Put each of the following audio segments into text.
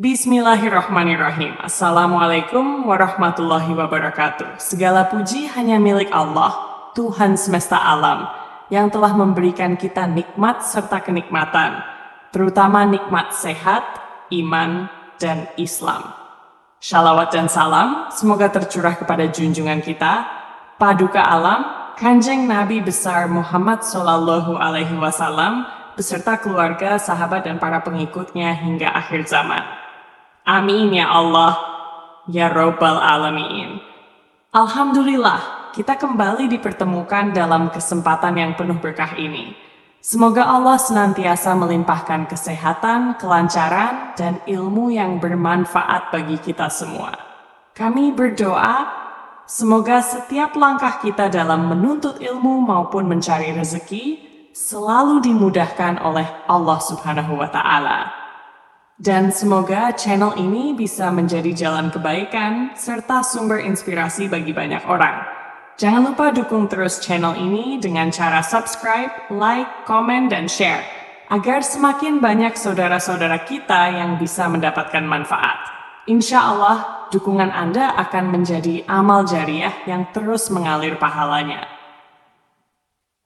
Bismillahirrahmanirrahim. Assalamualaikum warahmatullahi wabarakatuh. Segala puji hanya milik Allah, Tuhan semesta alam, yang telah memberikan kita nikmat serta kenikmatan, terutama nikmat sehat, iman, dan Islam. Shalawat dan salam semoga tercurah kepada junjungan kita, Paduka Alam, Kanjeng Nabi besar Muhammad Sallallahu Alaihi Wasallam, beserta keluarga, sahabat, dan para pengikutnya hingga akhir zaman. Amin ya Allah, ya Rabbal Alamin. Alhamdulillah, kita kembali dipertemukan dalam kesempatan yang penuh berkah ini. Semoga Allah senantiasa melimpahkan kesehatan, kelancaran, dan ilmu yang bermanfaat bagi kita semua. Kami berdoa, semoga setiap langkah kita dalam menuntut ilmu maupun mencari rezeki selalu dimudahkan oleh Allah Subhanahu wa Ta'ala. Dan semoga channel ini bisa menjadi jalan kebaikan serta sumber inspirasi bagi banyak orang. Jangan lupa dukung terus channel ini dengan cara subscribe, like, komen, dan share, agar semakin banyak saudara-saudara kita yang bisa mendapatkan manfaat. Insya Allah, dukungan Anda akan menjadi amal jariah yang terus mengalir pahalanya.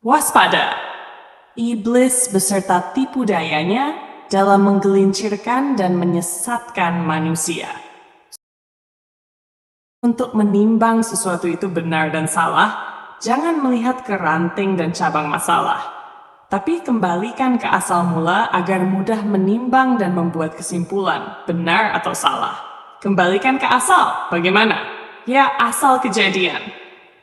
Waspada! Iblis beserta tipu dayanya dalam menggelincirkan dan menyesatkan manusia. Untuk menimbang sesuatu itu benar dan salah, jangan melihat ke ranting dan cabang masalah, tapi kembalikan ke asal mula agar mudah menimbang dan membuat kesimpulan, benar atau salah. Kembalikan ke asal, bagaimana? Ya, asal kejadian.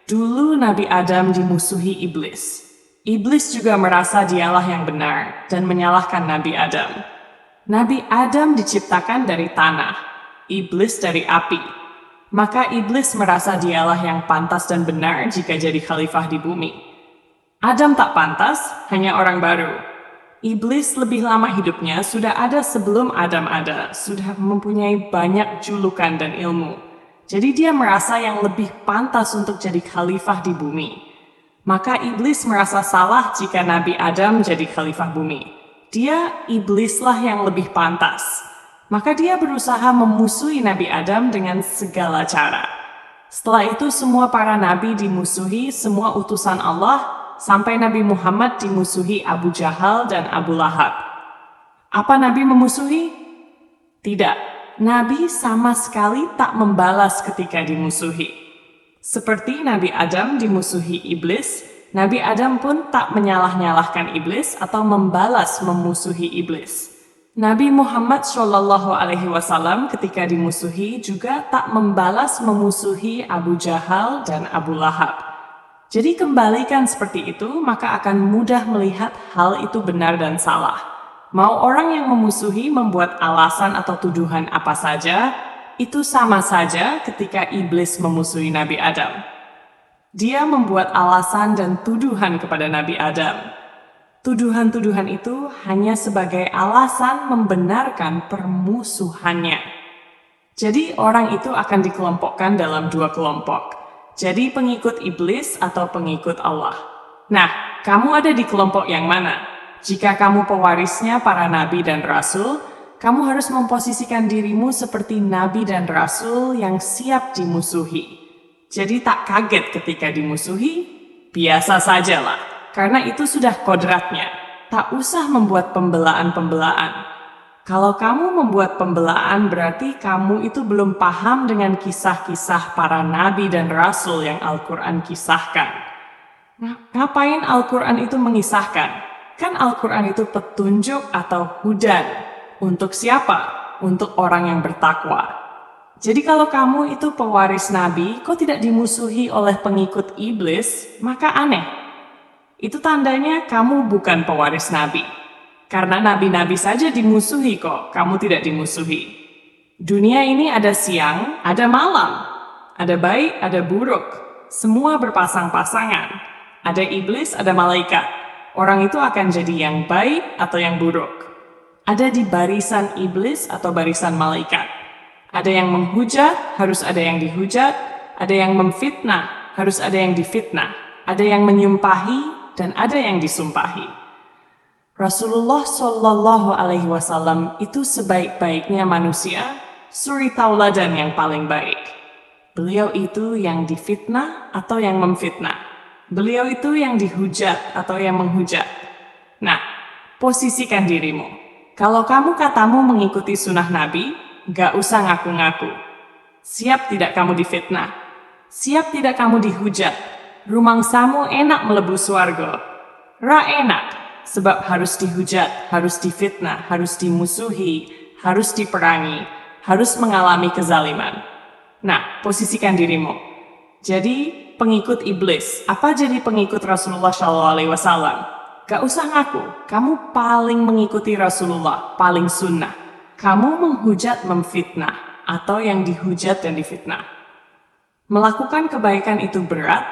Dulu Nabi Adam dimusuhi iblis. Iblis juga merasa dialah yang benar dan menyalahkan Nabi Adam. Nabi Adam diciptakan dari tanah, iblis dari api. Maka iblis merasa dialah yang pantas dan benar jika jadi khalifah di bumi. Adam tak pantas, hanya orang baru. Iblis lebih lama hidupnya, sudah ada sebelum Adam ada, sudah mempunyai banyak julukan dan ilmu. Jadi dia merasa yang lebih pantas untuk jadi khalifah di bumi. Maka iblis merasa salah jika Nabi Adam jadi khalifah bumi. Dia, iblislah yang lebih pantas. Maka dia berusaha memusuhi Nabi Adam dengan segala cara. Setelah itu semua para nabi dimusuhi, semua utusan Allah, sampai Nabi Muhammad dimusuhi Abu Jahal dan Abu Lahab. Apa Nabi memusuhi? Tidak. Nabi sama sekali tak membalas ketika dimusuhi. Seperti Nabi Adam dimusuhi iblis, Nabi Adam pun tak menyalah-nyalahkan iblis atau membalas memusuhi iblis. Nabi Muhammad Shallallahu Alaihi Wasallam ketika dimusuhi juga tak membalas memusuhi Abu Jahal dan Abu Lahab. Jadi kembalikan seperti itu, maka akan mudah melihat hal itu benar dan salah. Mau orang yang memusuhi membuat alasan atau tuduhan apa saja, itu sama saja ketika iblis memusuhi Nabi Adam. Dia membuat alasan dan tuduhan kepada Nabi Adam. Tuduhan-tuduhan itu hanya sebagai alasan membenarkan permusuhannya. Jadi orang itu akan dikelompokkan dalam dua kelompok. Jadi pengikut iblis atau pengikut Allah. Nah, kamu ada di kelompok yang mana? Jika kamu pewarisnya para nabi dan rasul, kamu harus memposisikan dirimu seperti nabi dan rasul yang siap dimusuhi. Jadi tak kaget ketika dimusuhi, biasa sajalah. Karena itu sudah kodratnya, tak usah membuat pembelaan-pembelaan. Kalau kamu membuat pembelaan berarti kamu itu belum paham dengan kisah-kisah para nabi dan rasul yang Al-Quran kisahkan. Nah, ngapain Al-Quran itu mengisahkan? Kan Al-Quran itu petunjuk atau hudan. Untuk siapa? Untuk orang yang bertakwa. Jadi kalau kamu itu pewaris nabi, kok tidak dimusuhi oleh pengikut iblis, maka aneh. Itu tandanya kamu bukan pewaris nabi. Karena nabi-nabi saja dimusuhi kok, kamu tidak dimusuhi. Dunia ini ada siang, ada malam. Ada baik, ada buruk. Semua berpasang-pasangan. Ada iblis, ada malaikat. Orang itu akan jadi yang baik atau yang buruk. Ada di barisan iblis atau barisan malaikat. Ada yang menghujat, harus ada yang dihujat. Ada yang memfitnah, harus ada yang difitnah. Ada yang menyumpahi, dan ada yang disumpahi. Rasulullah Shallallahu Alaihi Wasallam itu sebaik-baiknya manusia, suri tauladan yang paling baik. Beliau itu yang difitnah atau yang memfitnah. Beliau itu yang dihujat atau yang menghujat. Nah, posisikan dirimu. Kalau kamu katamu mengikuti sunnah Nabi, gak usah ngaku-ngaku. Siap tidak kamu difitnah? Siap tidak kamu dihujat? Rumangsamu enak melebu swarga. Ra enak, sebab harus dihujat, harus difitnah, harus dimusuhi, harus diperangi, harus mengalami kezaliman. Nah, posisikan dirimu. Jadi, pengikut iblis. Apa jadi pengikut Rasulullah SAW? Gak usah ngaku, kamu paling mengikuti Rasulullah, paling sunnah. Kamu menghujat, memfitnah, atau yang dihujat dan difitnah. Melakukan kebaikan itu berat,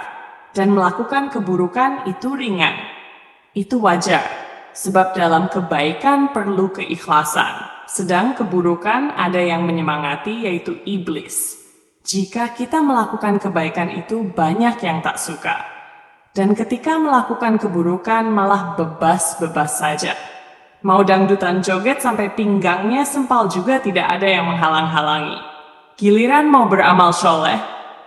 dan melakukan keburukan itu ringan. Itu wajar, sebab dalam kebaikan perlu keikhlasan. Sedang keburukan ada yang menyemangati, yaitu iblis. Jika kita melakukan kebaikan itu banyak yang tak suka. Dan ketika melakukan keburukan malah bebas-bebas saja. Mau dangdutan joget sampai pinggangnya sempal juga tidak ada yang menghalang-halangi. Giliran mau beramal soleh,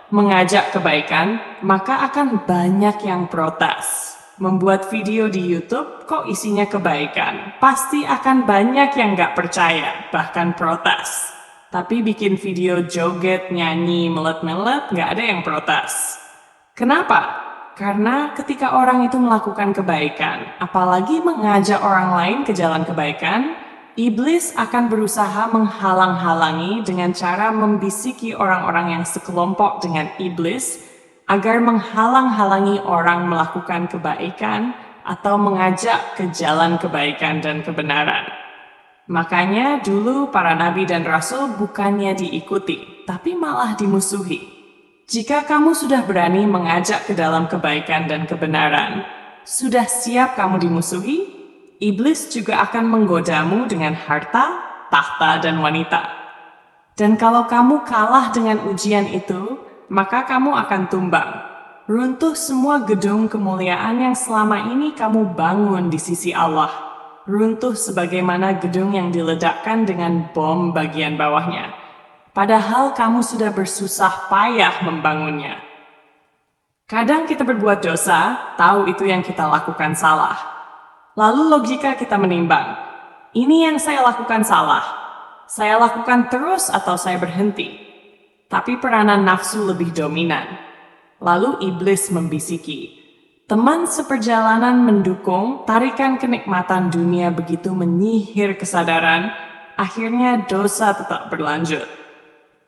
mengajak kebaikan, maka akan banyak yang protes. Membuat video di YouTube kok isinya kebaikan, pasti akan banyak yang gak percaya, bahkan protes. Tapi bikin video joget, nyanyi, melet-melet, gak ada yang protes. Kenapa? Karena ketika orang itu melakukan kebaikan, apalagi mengajak orang lain ke jalan kebaikan, iblis akan berusaha menghalang-halangi dengan cara membisiki orang-orang yang sekelompok dengan iblis agar menghalang-halangi orang melakukan kebaikan atau mengajak ke jalan kebaikan dan kebenaran. Makanya dulu para nabi dan rasul bukannya diikuti, tapi malah dimusuhi. Jika kamu sudah berani mengajak ke dalam kebaikan dan kebenaran, sudah siap kamu dimusuhi, iblis juga akan menggodamu dengan harta, tahta, dan wanita. Dan kalau kamu kalah dengan ujian itu, maka kamu akan tumbang. Runtuh semua gedung kemuliaan yang selama ini kamu bangun di sisi Allah. Runtuh sebagaimana gedung yang diledakkan dengan bom bagian bawahnya. Padahal kamu sudah bersusah payah membangunnya. Kadang kita berbuat dosa, tahu itu yang kita lakukan salah. Lalu logika kita menimbang, ini yang saya lakukan salah. Saya lakukan terus atau saya berhenti? Tapi peranan nafsu lebih dominan. Lalu iblis membisiki. Teman seperjalanan mendukung, tarikan kenikmatan dunia begitu menyihir kesadaran, akhirnya dosa tetap berlanjut.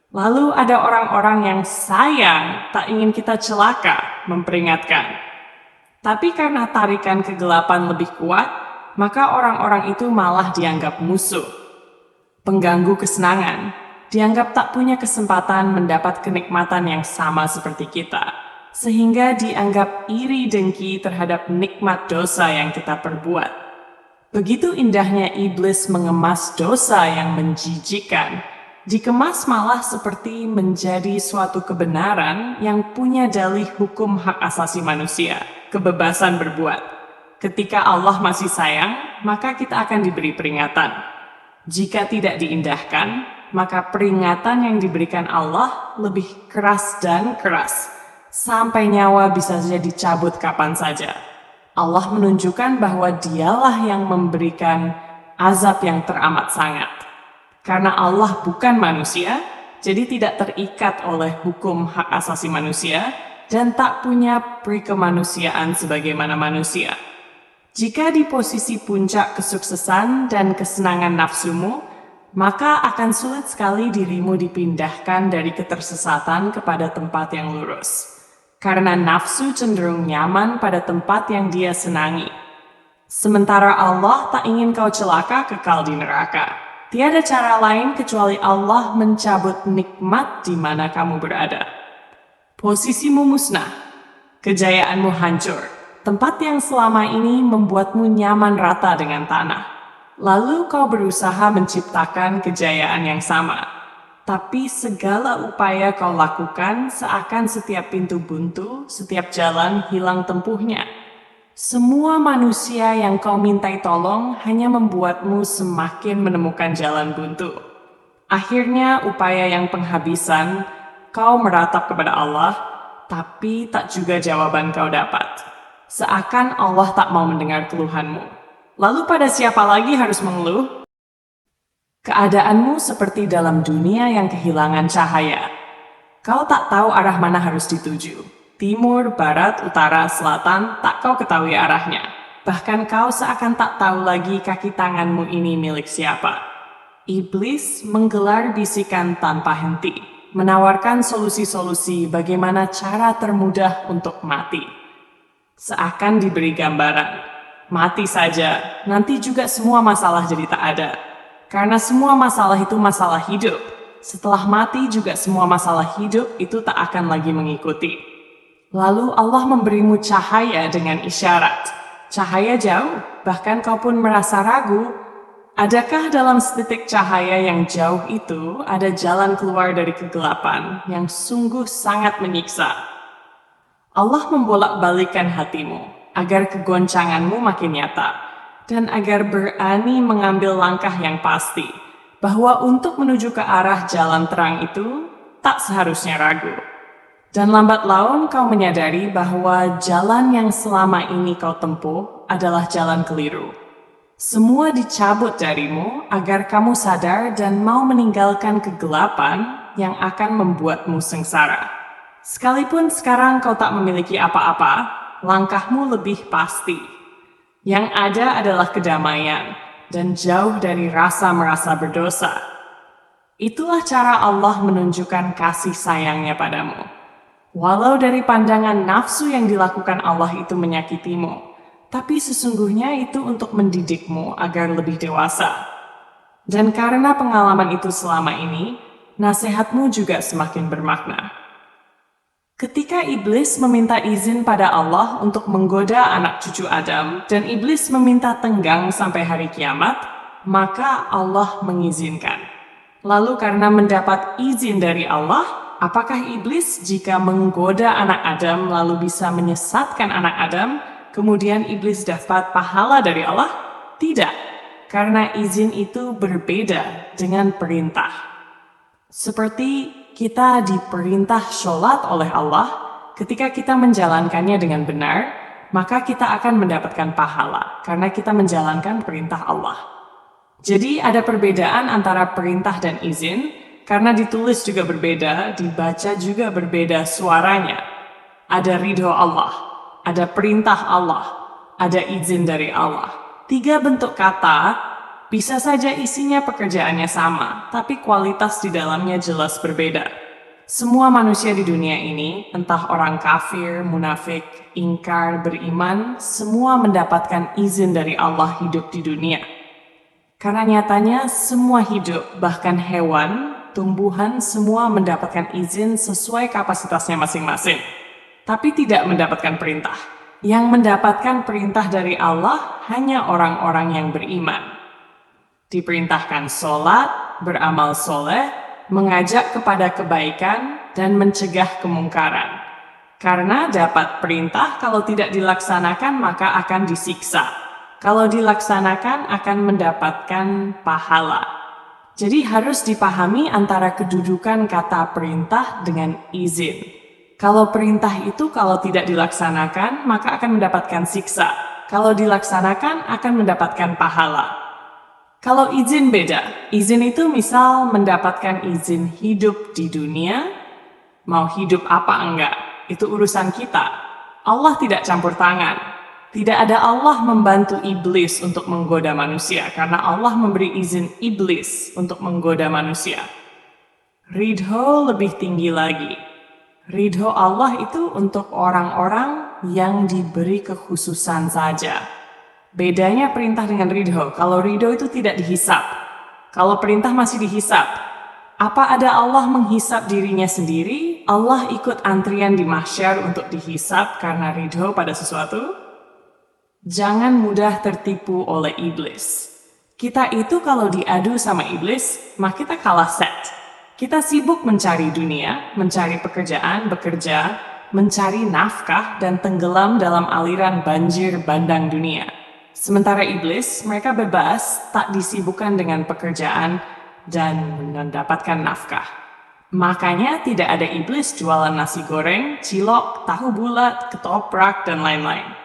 Lalu ada orang-orang yang sayang, tak ingin kita celaka, memperingatkan. Tapi karena tarikan kegelapan lebih kuat, maka orang-orang itu malah dianggap musuh. Pengganggu kesenangan, dianggap tak punya kesempatan mendapat kenikmatan yang sama seperti kita. Sehingga dianggap iri dengki terhadap nikmat dosa yang kita perbuat. Begitu indahnya iblis mengemas dosa yang menjijikan, dikemas malah seperti menjadi suatu kebenaran yang punya dalih hukum hak asasi manusia, kebebasan berbuat. Ketika Allah masih sayang, maka kita akan diberi peringatan. Jika tidak diindahkan, maka peringatan yang diberikan Allah lebih keras dan keras. Sampai nyawa bisa saja dicabut kapan saja. Allah menunjukkan bahwa dialah yang memberikan azab yang teramat sangat. Karena Allah bukan manusia, jadi tidak terikat oleh hukum hak asasi manusia dan tak punya perikemanusiaan sebagaimana manusia. Jika di posisi puncak kesuksesan dan kesenangan nafsumu, maka akan sulit sekali dirimu dipindahkan dari ketersesatan kepada tempat yang lurus. Karena nafsu cenderung nyaman pada tempat yang dia senangi. Sementara Allah tak ingin kau celaka kekal di neraka. Tiada cara lain kecuali Allah mencabut nikmat di mana kamu berada. Posisimu musnah, kejayaanmu hancur. Tempat yang selama ini membuatmu nyaman rata dengan tanah. Lalu kau berusaha menciptakan kejayaan yang sama. Tapi segala upaya kau lakukan seakan setiap pintu buntu, setiap jalan hilang tempuhnya. Semua manusia yang kau mintai tolong hanya membuatmu semakin menemukan jalan buntu. Akhirnya upaya yang penghabisan, kau meratap kepada Allah, tapi tak juga jawaban kau dapat. Seakan Allah tak mau mendengar keluhanmu. Lalu pada siapa lagi harus mengeluh? Keadaanmu seperti dalam dunia yang kehilangan cahaya. Kau tak tahu arah mana harus dituju. Timur, barat, utara, selatan, tak kau ketahui arahnya. Bahkan kau seakan tak tahu lagi kaki tanganmu ini milik siapa. Iblis menggelar bisikan tanpa henti, menawarkan solusi-solusi bagaimana cara termudah untuk mati. Seakan diberi gambaran, mati saja, nanti juga semua masalah jadi tak ada. Karena semua masalah itu masalah hidup. Setelah mati juga semua masalah hidup itu tak akan lagi mengikuti. Lalu Allah memberimu cahaya dengan isyarat. Cahaya jauh, bahkan kau pun merasa ragu. Adakah dalam setitik cahaya yang jauh itu ada jalan keluar dari kegelapan yang sungguh sangat menyiksa? Allah membolak-balikkan hatimu agar kegoncanganmu makin nyata dan agar berani mengambil langkah yang pasti bahwa untuk menuju ke arah jalan terang itu tak seharusnya ragu. Dan lambat laun kau menyadari bahwa jalan yang selama ini kau tempuh adalah jalan keliru. Semua dicabut darimu agar kamu sadar dan mau meninggalkan kegelapan yang akan membuatmu sengsara. Sekalipun sekarang kau tak memiliki apa-apa, langkahmu lebih pasti. Yang ada adalah kedamaian dan jauh dari rasa merasa berdosa. Itulah cara Allah menunjukkan kasih sayangnya padamu. Walau dari pandangan nafsu yang dilakukan Allah itu menyakitimu, tapi sesungguhnya itu untuk mendidikmu agar lebih dewasa. Dan karena pengalaman itu selama ini, nasihatmu juga semakin bermakna. Ketika iblis meminta izin pada Allah untuk menggoda anak cucu Adam, dan iblis meminta tenggang sampai hari kiamat, maka Allah mengizinkan. Lalu karena mendapat izin dari Allah, apakah iblis jika menggoda anak Adam lalu bisa menyesatkan anak Adam, kemudian iblis dapat pahala dari Allah? Tidak, karena izin itu berbeda dengan perintah. Seperti kita diperintah sholat oleh Allah, ketika kita menjalankannya dengan benar, maka kita akan mendapatkan pahala, karena kita menjalankan perintah Allah. Jadi ada perbedaan antara perintah dan izin, karena ditulis juga berbeda, dibaca juga berbeda suaranya. Ada ridho Allah, ada perintah Allah, ada izin dari Allah. 3 bentuk kata, bisa saja isinya pekerjaannya sama, tapi kualitas di dalamnya jelas berbeda. Semua manusia di dunia ini, entah orang kafir, munafik, ingkar, beriman, semua mendapatkan izin dari Allah hidup di dunia. Karena nyatanya semua hidup, bahkan hewan, tumbuhan, semua mendapatkan izin sesuai kapasitasnya masing-masing, tapi tidak mendapatkan perintah. Yang mendapatkan perintah dari Allah hanya orang-orang yang beriman. Diperintahkan sholat, beramal soleh, mengajak kepada kebaikan, dan mencegah kemungkaran. Karena dapat perintah kalau tidak dilaksanakan maka akan disiksa. Kalau dilaksanakan akan mendapatkan pahala. Jadi harus dipahami antara kedudukan kata perintah dengan izin. Kalau perintah itu kalau tidak dilaksanakan maka akan mendapatkan siksa. Kalau dilaksanakan akan mendapatkan pahala. Kalau izin beda, izin itu misal mendapatkan izin hidup di dunia, mau hidup apa enggak, itu urusan kita. Allah tidak campur tangan. Tidak ada Allah membantu iblis untuk menggoda manusia, karena Allah memberi izin iblis untuk menggoda manusia. Ridho lebih tinggi lagi. Ridho Allah itu untuk orang-orang yang diberi kekhususan saja. Bedanya perintah dengan ridho. Kalau ridho itu tidak dihisap. Kalau perintah masih dihisap. Apa ada Allah menghisap dirinya sendiri? Allah ikut antrian di mahsyar untuk dihisap karena ridho pada sesuatu? Jangan mudah tertipu oleh iblis. Kita itu kalau diadu sama iblis, maka kita kalah set. Kita sibuk mencari dunia, mencari pekerjaan, bekerja, mencari nafkah, dan tenggelam dalam aliran banjir bandang dunia. Sementara iblis, mereka bebas, tak disibukkan dengan pekerjaan, dan mendapatkan nafkah. Makanya tidak ada iblis jualan nasi goreng, cilok, tahu bulat, ketoprak, dan lain-lain.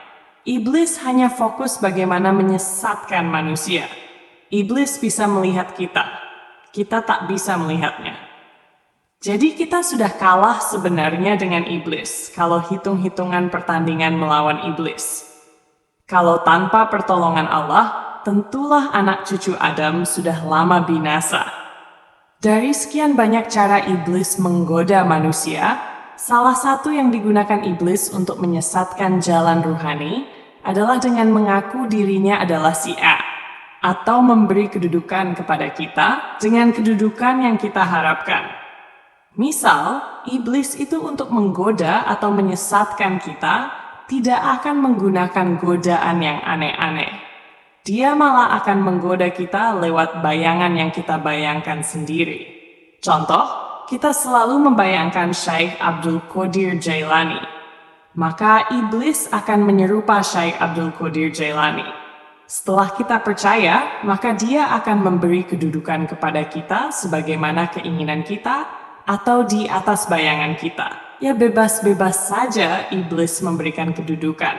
Iblis hanya fokus bagaimana menyesatkan manusia. Iblis bisa melihat kita tak bisa melihatnya. Jadi kita sudah kalah sebenarnya dengan iblis kalau hitung-hitungan pertandingan melawan iblis. Kalau tanpa pertolongan Allah, tentulah anak cucu Adam sudah lama binasa. Dari sekian banyak cara iblis menggoda manusia, salah satu yang digunakan iblis untuk menyesatkan jalan ruhani adalah dengan mengaku dirinya adalah si A, atau memberi kedudukan kepada kita dengan kedudukan yang kita harapkan. Misal, iblis itu untuk menggoda atau menyesatkan kita tidak akan menggunakan godaan yang aneh-aneh. Dia malah akan menggoda kita lewat bayangan yang kita bayangkan sendiri. Contoh, kita selalu membayangkan Syekh Abdul Qadir Jailani. Maka iblis akan menyerupa Syekh Abdul Qadir Jailani. Setelah kita percaya, maka dia akan memberi kedudukan kepada kita sebagaimana keinginan kita, atau di atas bayangan kita. Ya bebas-bebas saja iblis memberikan kedudukan.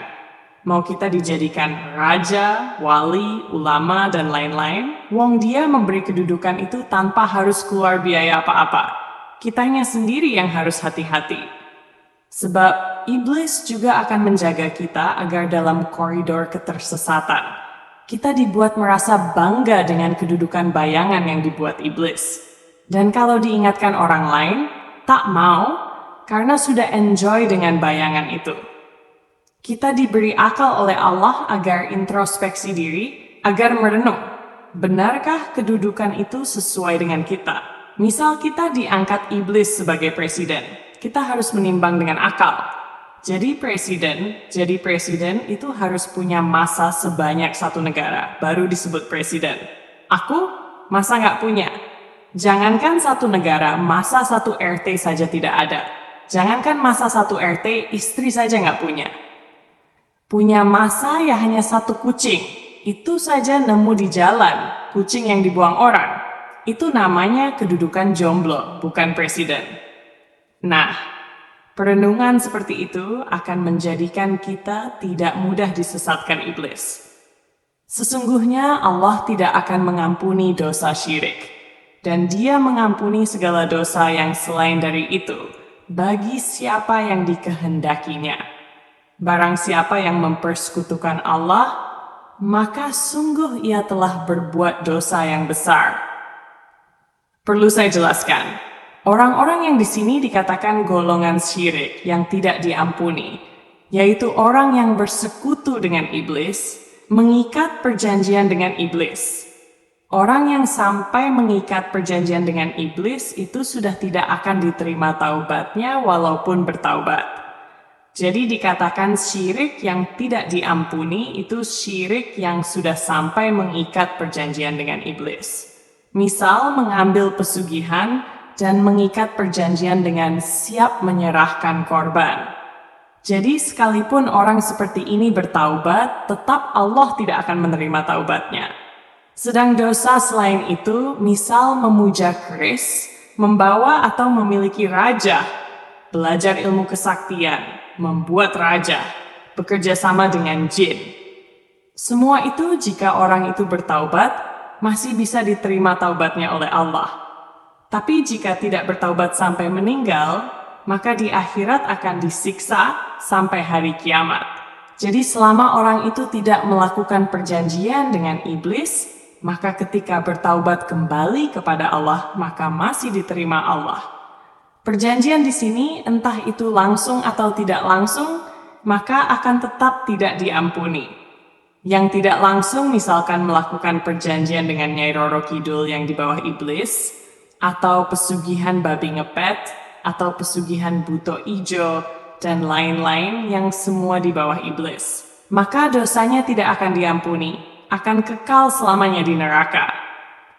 Mau kita dijadikan raja, wali, ulama, dan lain-lain, wong dia memberi kedudukan itu tanpa harus keluar biaya apa-apa. Kitanya sendiri yang harus hati-hati. Sebab iblis juga akan menjaga kita agar dalam koridor ketersesatan. Kita dibuat merasa bangga dengan kedudukan bayangan yang dibuat iblis. Dan kalau diingatkan orang lain, tak mau karena sudah enjoy dengan bayangan itu. Kita diberi akal oleh Allah agar introspeksi diri, agar merenung. Benarkah kedudukan itu sesuai dengan kita? Misal kita diangkat iblis sebagai presiden, kita harus menimbang dengan akal. Jadi presiden itu harus punya masa sebanyak satu negara, baru disebut presiden. Aku masa nggak punya. Jangankan satu negara, masa satu RT saja tidak ada. Jangankan masa satu RT, istri saja nggak punya. Punya masa ya hanya satu kucing. Itu saja nemu di jalan, kucing yang dibuang orang. Itu namanya kedudukan jomblo, bukan presiden. Nah, perenungan seperti itu akan menjadikan kita tidak mudah disesatkan iblis. Sesungguhnya Allah tidak akan mengampuni dosa syirik. Dan dia mengampuni segala dosa yang selain dari itu, bagi siapa yang dikehendakinya. Barang siapa yang mempersekutukan Allah, maka sungguh ia telah berbuat dosa yang besar. Perlu saya jelaskan, orang-orang yang di sini dikatakan golongan syirik yang tidak diampuni, yaitu orang yang bersekutu dengan iblis, mengikat perjanjian dengan iblis. Orang yang sampai mengikat perjanjian dengan iblis itu sudah tidak akan diterima taubatnya walaupun bertaubat. Jadi dikatakan syirik yang tidak diampuni itu syirik yang sudah sampai mengikat perjanjian dengan iblis. Misal mengambil pesugihan dan mengikat perjanjian dengan siap menyerahkan korban. Jadi sekalipun orang seperti ini bertaubat, tetap Allah tidak akan menerima taubatnya. Sedang dosa selain itu, misal memuja keris, membawa atau memiliki raja, belajar ilmu kesaktian, membuat raja, bekerja sama dengan jin. Semua itu jika orang itu bertaubat, masih bisa diterima taubatnya oleh Allah. Tapi jika tidak bertaubat sampai meninggal, maka di akhirat akan disiksa sampai hari kiamat. Jadi selama orang itu tidak melakukan perjanjian dengan iblis, maka ketika bertaubat kembali kepada Allah, maka masih diterima Allah. Perjanjian di sini, entah itu langsung atau tidak langsung, maka akan tetap tidak diampuni. Yang tidak langsung misalkan melakukan perjanjian dengan Nyai Roro Kidul yang di bawah iblis, atau pesugihan babi ngepet, atau pesugihan buto ijo, dan lain-lain yang semua di bawah iblis. Maka dosanya tidak akan diampuni, akan kekal selamanya di neraka.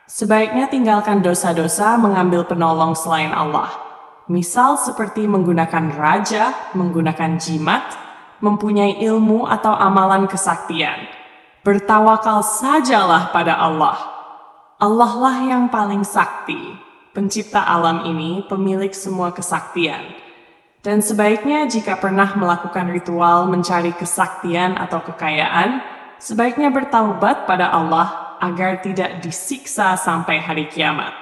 Sebaiknya tinggalkan dosa-dosa mengambil penolong selain Allah. Misal seperti menggunakan raja, menggunakan jimat, mempunyai ilmu atau amalan kesaktian. Bertawakal sajalah pada Allah. Allah lah yang paling sakti, pencipta alam ini, pemilik semua kesaktian. Dan sebaiknya jika pernah melakukan ritual mencari kesaktian atau kekayaan, sebaiknya bertaubat pada Allah agar tidak disiksa sampai hari kiamat.